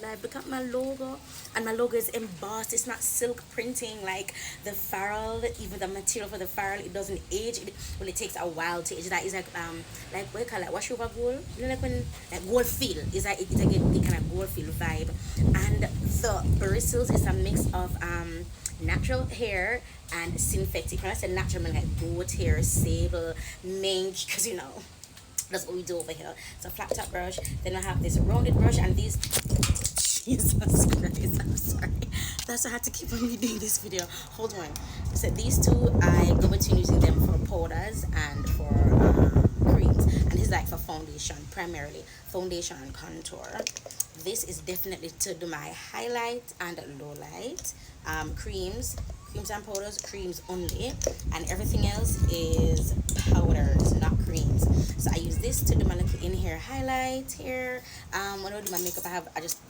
vibe. Look at my logo, and my logo is embossed. It's not silk printing like the Farrell. Even the material for the Farrell, it doesn't age. Well, it takes a while to age. That is like what you call it, wash over gold. You know, like when like gold feel. It's like a kind of gold feel vibe, and the bristles is a mix of natural hair and synthetic. When I say natural, I mean like goat hair, sable, mink, because you know that's what we do over here. So flat top brush. Then I have this rounded brush and these. Jesus Christ, I'm sorry. That's why I had to keep on doing this video. Hold on. So these two, I go between using them for powders and for creams. And this is like for foundation, primarily. Foundation and contour. This is definitely to do my highlight and low light. Creams and powders, creams only. And everything else is powders, not creams. So I use this to do my little in here highlight here. When I do my makeup, I just